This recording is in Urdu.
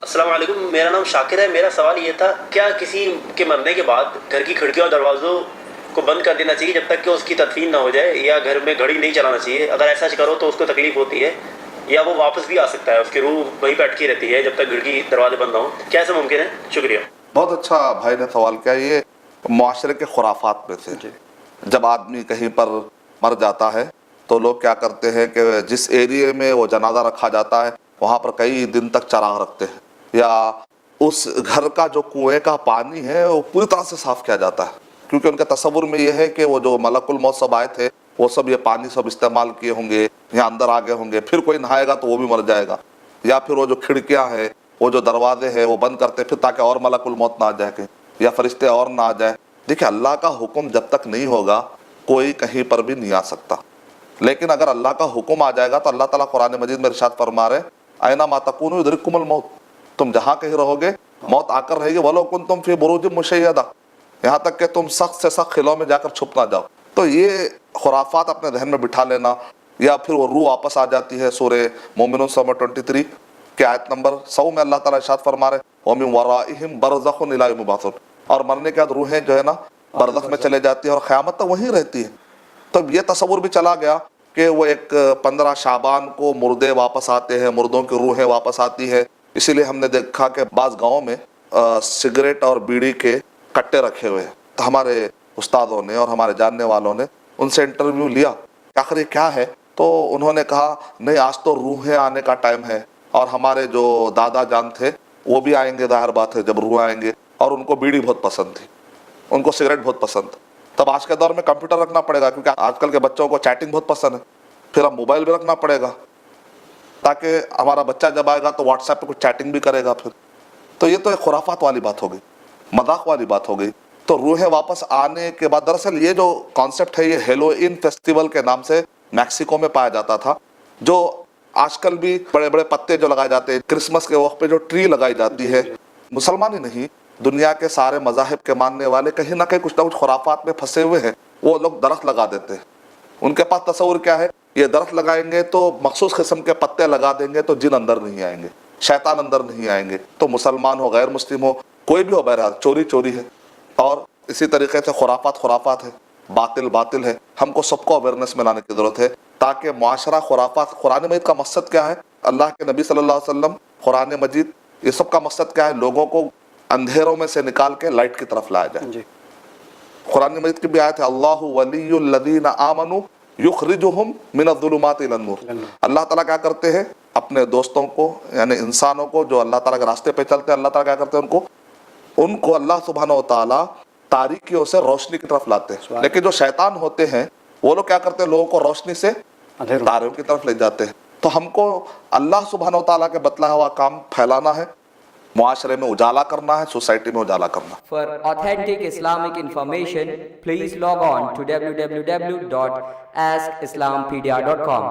السلام علیکم، میرا نام شاکر ہے. میرا سوال یہ تھا، کیا کسی کے مرنے کے بعد گھر کی کھڑکیوں اور دروازوں کو بند کر دینا چاہیے جب تک کہ اس کی تدفین نہ ہو جائے، یا گھر میں گھڑی نہیں چلانا چاہیے؟ اگر ایسا کرو تو اس کو تکلیف ہوتی ہے، یا وہ واپس بھی آ سکتا ہے، اس کی روح وہیں پہ اٹکی رہتی ہے جب تک کھڑکی دروازے بند نہ ہوں؟ کیا ایسا ممکن ہے؟ شکریہ. بہت اچھا بھائی نے سوال کیا. یہ معاشرے کے خرافات میں سے جب آدمی کہیں پر مر جاتا ہے تو لوگ کیا کرتے ہیں کہ جس ایریے میں وہ جنازہ رکھا جاتا ہے وہاں پر کئی دن تک چراغ رکھتے ہیں، یا اس گھر کا جو کنویں کا پانی ہے وہ پوری طرح سے صاف کیا جاتا ہے، کیونکہ ان کے تصور میں یہ ہے کہ وہ جو ملک الموت سب آئے تھے وہ سب یہ پانی سب استعمال کیے ہوں گے، یہاں اندر آگے ہوں گے، پھر کوئی نہائے گا تو وہ بھی مر جائے گا، یا پھر وہ جو کھڑکیاں ہیں وہ جو دروازے ہیں وہ بند کرتے پھر تاکہ اور ملک الموت نہ آ جائے یا فرشتے اور نہ آ جائے. دیکھیں، اللہ کا حکم جب تک نہیں ہوگا کوئی کہیں پر بھی نہیں آ سکتا، لیکن اگر اللہ کا حکم آ جائے گا تو اللہ تعالیٰ قرآن مجید میں ارشاد فرما رہے اینا ما تکونوا یدرککم الموت، تم جہاں کہیں رہو گے موت آ کر رہے گی. وَلَوْ كُنْتُمْ فِي بُرُوجٍ مُشَيَّدَةٍ، یہاں تک کہ تم سخت سے سخت خلوں میں جا کر چھپ نہ جاؤ. تو یہ خرافات اپنے ذہن میں بٹھا لینا، یا پھر وہ روح واپس آ جاتی ہے. سورہ مومنون سورہ 23 کے آیت نمبر 100 میں اللہ تعالیٰ ارشاد فرما رہے وَمِن وَرَائِهِمْ بَرْزَخٌ إِلَىٰ يَوْمِ يُبْعَثُونَ، اور مرنے کے بعد روحیں جو ہے نا برزخ میں چلے جاتی ہیں اور قیامت تک وہیں رہتی ہیں. تو یہ تصور بھی چلا گیا کہ وہ ایک 15 شعبان کو مردے واپس آتے ہیں، مردوں کی روحیں واپس آتی ہے. اسی لیے ہم نے دیکھا کہ بعض گاؤں میں سگریٹ اور بیڑی کے کٹے رکھے ہوئے ہیں. تو ہمارے استادوں نے اور ہمارے جاننے والوں نے ان سے انٹرویو لیا کہ آخر یہ کیا ہے، تو انہوں نے کہا نہیں، آج تو روحیں آنے کا ٹائم ہے، اور ہمارے جو دادا جان تھے وہ بھی آئیں گے، ظاہر بات ہے جب روح آئیں گے، اور ان کو بیڑی بہت پسند تھی، ان کو سگریٹ بہت پسند. تب آج کے دور میں کمپیوٹر رکھنا پڑے گا، کیونکہ آج کل کے بچوں کو چیٹنگ بہت پسند ہے، پھر اب موبائل بھی رکھنا پڑے گا تاکہ ہمارا بچہ جب آئے گا تو واٹس ایپ پہ کچھ چیٹنگ بھی کرے گا. پھر تو یہ تو ایک خرافات والی بات ہو گئی، مذاق والی بات ہو گئی. تو روحیں واپس آنے کے بعد دراصل یہ جو کانسیپٹ ہے یہ ہیلوئین فیسٹیول کے نام سے میکسیکو میں پایا جاتا تھا، جو آج کل بھی بڑے بڑے پتے جو لگائے جاتے ہیں کرسمس کے وقت پہ، جو ٹری لگائی جاتی ہے. مسلمان ہی نہیں، دنیا کے سارے مذاہب کے ماننے والے کہیں نہ کہیں کچھ نہ کچھ خرافات میں پھنسے ہوئے ہیں. وہ لوگ درخت لگا دیتے ہیں، ان کے پاس تصور کیا ہے، یہ درخت لگائیں گے تو مخصوص قسم کے پتے لگا دیں گے تو جن اندر نہیں آئیں گے، شیطان اندر نہیں آئیں گے. تو مسلمان ہو، غیر مسلم ہو، کوئی بھی ہو، بہرحال چوری چوری ہے. اور اسی طریقے سے خرافات ہے، باطل ہے. ہم کو سب کو اویئرنیس میں لانے کی ضرورت ہے تاکہ معاشرہ خرافات. قرآن مجید کا مقصد کیا ہے؟ اللہ کے نبی صلی اللہ علیہ وسلم، قرآن مجید، یہ سب کا مقصد کیا ہے؟ لوگوں کو اندھیروں میں سے نکال کے لائٹ کی طرف لایا جائے. قرآن مجید کی بھی آیت ہے اللہ ولی الذین آمنوا یخرجہم من الظلمات الی النور. اللہ تعالیٰ کیا کرتے ہیں؟ اپنے دوستوں کو، یعنی انسانوں کو جو اللہ تعالیٰ کے راستے پہ چلتے ہیں، اللہ تعالیٰ کیا کرتے ہیں؟ ان کو اللہ سبحانہ و تعالیٰ تاریکیوں سے روشنی کی طرف لاتے ہیں. لیکن جو شیطان ہوتے ہیں وہ لوگ کیا کرتے ہیں؟ لوگوں کو روشنی سے تاریکیوں کی طرف لے جاتے ہیں. تو ہم کو اللہ سبحانہ و تعالیٰ کے بتلایا ہوا کام پھیلانا ہے، معاشرے میں اجالا کرنا ہے، سوسائٹی میں اجالا کرنا. For authentic Islamic information, please log on to www.askislampedia.com.